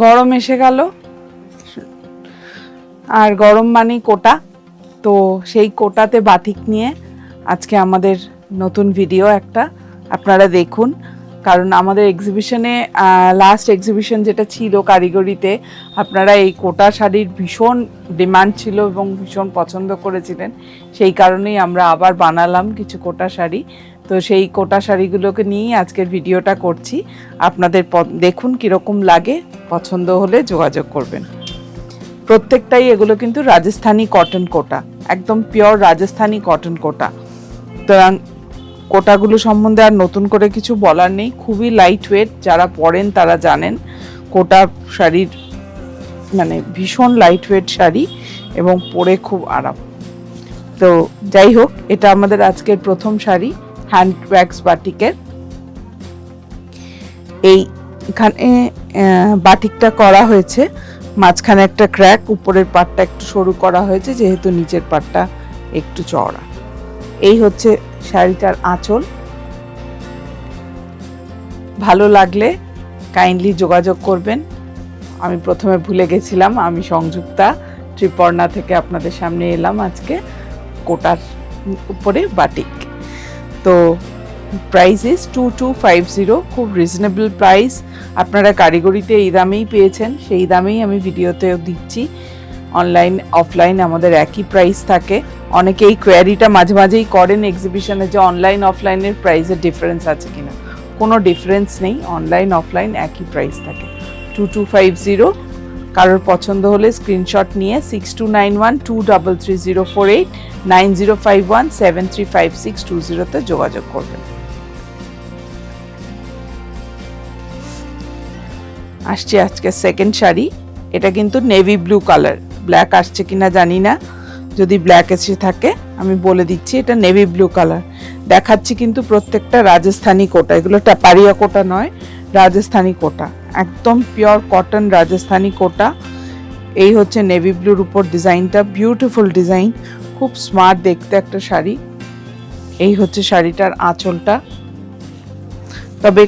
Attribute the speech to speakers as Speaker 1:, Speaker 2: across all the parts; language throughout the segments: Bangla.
Speaker 1: গরম এসে গেল, আর গরম মানেই কোটা। তো সেই কোটাতে বাটিক নিয়ে আজকে আমাদের নতুন ভিডিও একটা, আপনারা দেখুন। কারণ আমাদের এক্সিবিশনে লাস্ট এক্সিবিশন যেটা ছিল কারিগরিতে, আপনারা এই কোটা শাড়ির ভীষণ ডিমান্ড ছিল এবং ভীষণ পছন্দ করেছিলেন। সেই কারণেই আমরা আবার বানালাম কিছু কোটা শাড়ি। তো সেই কোটা শাড়িগুলোকে নিয়েই আজকের ভিডিওটা করছি। আপনাদের দেখুন কীরকম লাগে, পছন্দ হলে যোগাযোগ করবেন। প্রত্যেকটাই এগুলো কিন্তু রাজস্থানি কটন কোটা, একদম পিওর রাজস্থানি কটন কোটা। সুতরাং কোটাগুলো সম্বন্ধে আর নতুন করে কিছু বলার নেই, খুবই লাইট ওয়েট। যারা পরেন তারা জানেন কোটা শাড়ির মানে ভীষণ লাইট ওয়েট শাড়ি এবং পরে খুব আরাম। তো যাই হোক, এটা আমাদের আজকের প্রথম শাড়ি হ্যান্ড ওয়্যাক্স বাটিকের। এইখানে বাটিকটা করা হয়েছে, মাঝখানে একটা ক্র্যাক, উপরের পাটটা একটু সরু করা হয়েছে যেহেতু নিচের পাটটা একটু চওড়া। এই হচ্ছে শাড়িটার আঁচল। ভালো লাগলে কাইন্ডলি যোগাযোগ করবেন। আমি প্রথমে ভুলে গেছিলাম, আমি সংযুক্তা ত্রিপর্ণা থেকে আপনাদের সামনে এলাম আজকে কোটার উপরে বাটিক। তো প্রাইস ইজ 2250, খুব রিজনেবল প্রাইস। আপনারা কারিগরিতে এই দামেই পেয়েছেন, সেই দামেই আমি ভিডিওতেও দিচ্ছি। অনলাইন অফলাইন আমাদের একই প্রাইস থাকে। অনেকে এই কোয়ারিটা মাঝে মাঝেই করেন এক্সিবিশনে যে অনলাইন অফলাইনের প্রাইসের ডিফারেন্স আছে কিনা। কোনো ডিফারেন্স নেই, অনলাইন অফলাইন একই প্রাইস থাকে 2250। কারোর পছন্দ হলে স্ক্রিনশট নিয়ে 6291233048 9051735620 যোগাযোগ করবেন। আসছে আজকে সেকেন্ড শাড়ি। এটা কিন্তু নেভি ব্লু কালার, ব্ল্যাক আসছে কিনা জানি না, যদি ব্ল্যাক এসে থাকে আমি বলে দিচ্ছি। এটা নেভি ব্লু কালার দেখাচ্ছি, কিন্তু প্রত্যেকটা রাজস্থানি কোটা, এগুলো টাপারিয়া কোটা নয়, রাজস্থানি কোটা, একদম পিওর কটন রাজস্থানি কোটা। এই হচ্ছে নেভি ব্লুর উপর ডিজাইনটা, বিউটিফুল ডিজাইন, খুব স্মার্ট দেখতে একটা শাড়ি। এই হচ্ছে শাড়িটার আঁচলটা। তবে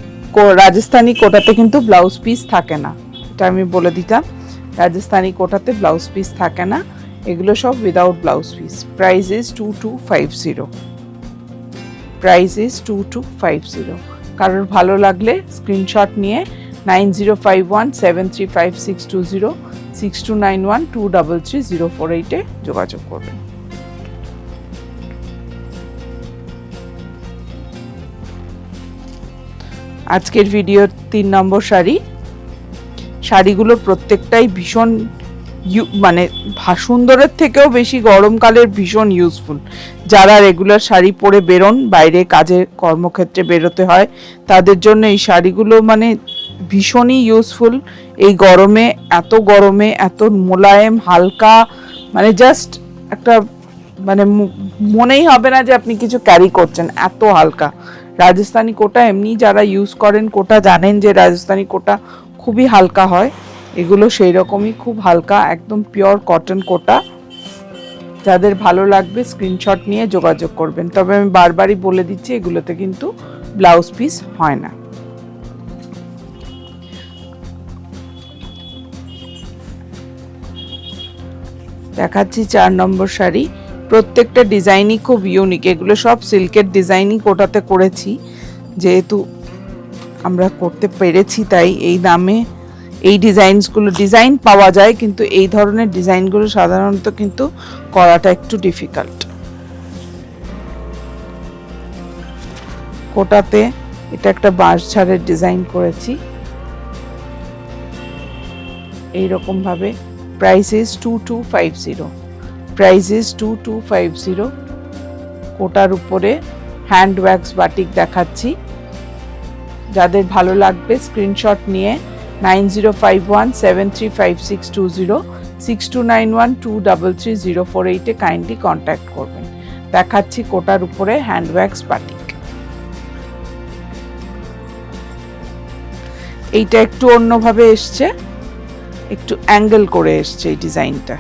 Speaker 1: রাজস্থানি কোটাতে কিন্তু ব্লাউজ পিস থাকে না, এটা আমি বলে দিতাম। রাজস্থানি কোটাতে ব্লাউজ পিস থাকে না, এগুলো সব without blouse piece. Price is 2250, price is 2250। কারোর ভালো লাগলে স্ক্রিনশট নিয়ে 9051735620 6291233048 যোগাযোগ করবেন। আজকের ভিডিওর 3 নম্বর শাড়ি। শাড়িগুলো প্রত্যেকটাই ভীষণ মানে সুন্দরের থেকেও বেশি গরমকালের ভীষণ ইউজফুল। যারা রেগুলার শাড়ি পরে বেরোন, বাইরে কাজে কর্মক্ষেত্রে বেরোতে হয়, তাদের জন্য এই শাড়িগুলো মানে ভীষণই ইউজফুল। এই গরমে এত মোলায়েম হালকা, মানে জাস্ট একটা মানে মনেই হবে না যে আপনি কিছু ক্যারি করছেন, এত হালকা। রাজস্থানি কোটা এমনি যারা ইউজ করেন কোটা জানেন যে রাজস্থানি কোটা খুবই হালকা হয়, এগুলো সেই রকমই খুব হালকা, একদম পিওর কটন কোটা। যাদের ভালো লাগবে স্ক্রিনশট নিয়ে যোগাযোগ করবেন। তবে আমি বারবারই বলে দিচ্ছি এগুলোতে কিন্তু ব্লাউজ পিস হয় না। দেখাচ্ছি 4 নম্বর শাড়ি। প্রত্যেকটা ডিজাইনই খুব ইউনিক, এগুলো সব সিল্কের ডিজাইনই কোটাতে করেছি, যেহেতু আমরা করতে পেরেছি তাই এই দামে এই ডিজাইন পাওয়া যায়, কিন্তু এই ধরনের ডিজাইনগুলো সাধারণত কিন্তু করাটা একটু ডিফিকাল্ট। কোটাতে এটা একটা বাঁশঝাড়ের ডিজাইন করেছি এইরকম ভাবে। Price is 2250, price is 2250। কোটার উপরে হ্যান্ড ওয়্যাক্স বাটিক দেখাচ্ছি। যাদের ভালো লাগবে স্ক্রিনশট নিয়ে 9051735620 6291233048 কাইন্ডলি কন্ট্যাক্ট করবেন। দেখাচ্ছি কোটার উপরে হ্যান্ড ওয়্যাক্স বাটিক। এইটা একটু অন্যভাবে এসছে, একটু অ্যাঙ্গেল করে এসছে এই ডিজাইনটা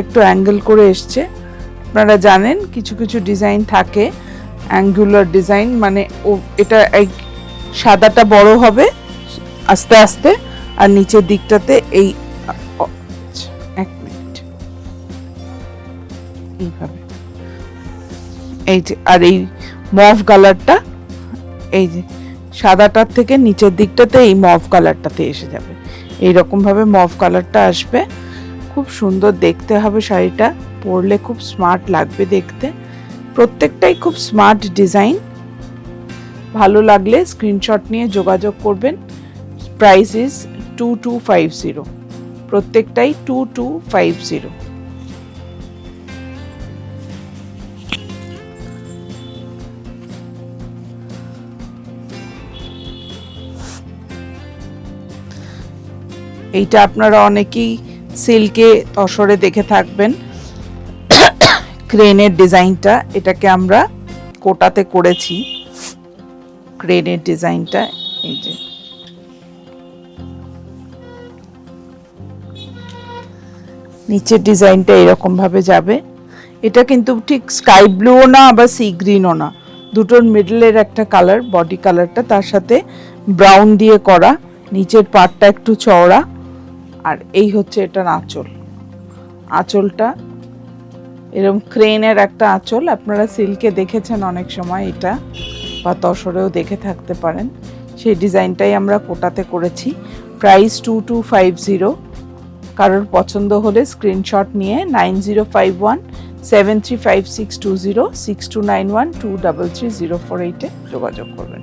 Speaker 1: একটু অ্যাঙ্গেল করে এসছে। আপনারা জানেন কিছু কিছু ডিজাইন থাকে অ্যাঙ্গুলার ডিজাইন, মানে এটা সাদাটা বড় হবে আস্তে আস্তে, আর নিচের দিকটাতে এই এক মিনিট এইভাবে, এই যে, আর এই মভ কালারটা এই যে সাদাটার থেকে নিচের দিকটাতে এই মভ কালারটাতে এসে যাবে, এইরকম ভাবে মভ কালারটা আসবে। খুব সুন্দর দেখতে হবে শাড়িটা, পরলে খুব স্মার্ট লাগবে দেখতে। প্রত্যেকটাই খুব স্মার্ট ডিজাইন। ভালো লাগলে স্ক্রিনশট নিয়ে যোগাযোগ করবেন। প্রাইস ইজ 2250, প্রত্যেকটাই 2250। এইটা আপনারা অনেকেই সিল্কে তসরে দেখে থাকবেন, ক্রেনের ডিজাইনটা, এটাকে আমরা কোটাতে করেছি। ক্রেনের ডিজাইনটা এই যে, নিচের ডিজাইনটা এরকম ভাবে যাবে। এটা কিন্তু ঠিক স্কাই ব্লুও না আবার সি গ্রিনও না, দুটোর মিডলের একটা কালার, বডি কালারটা, তার সাথে ব্রাউন দিয়ে করা, নিচের পাটটা একটু চওড়া। আর এই হচ্ছে এটার আঁচল, আঁচলটা এরকম ক্রেনের একটা আঁচল, আপনারা সিল্কে দেখেছেন অনেক সময় এটা, বা তসরেও দেখে থাকতে পারেন। সেই ডিজাইনটাই আমরা কোটাতে করেছি। প্রাইস 2250। কারোর পছন্দ হলে স্ক্রিনশট নিয়ে 9051735620 6291233048-এ যোগাযোগ করবেন।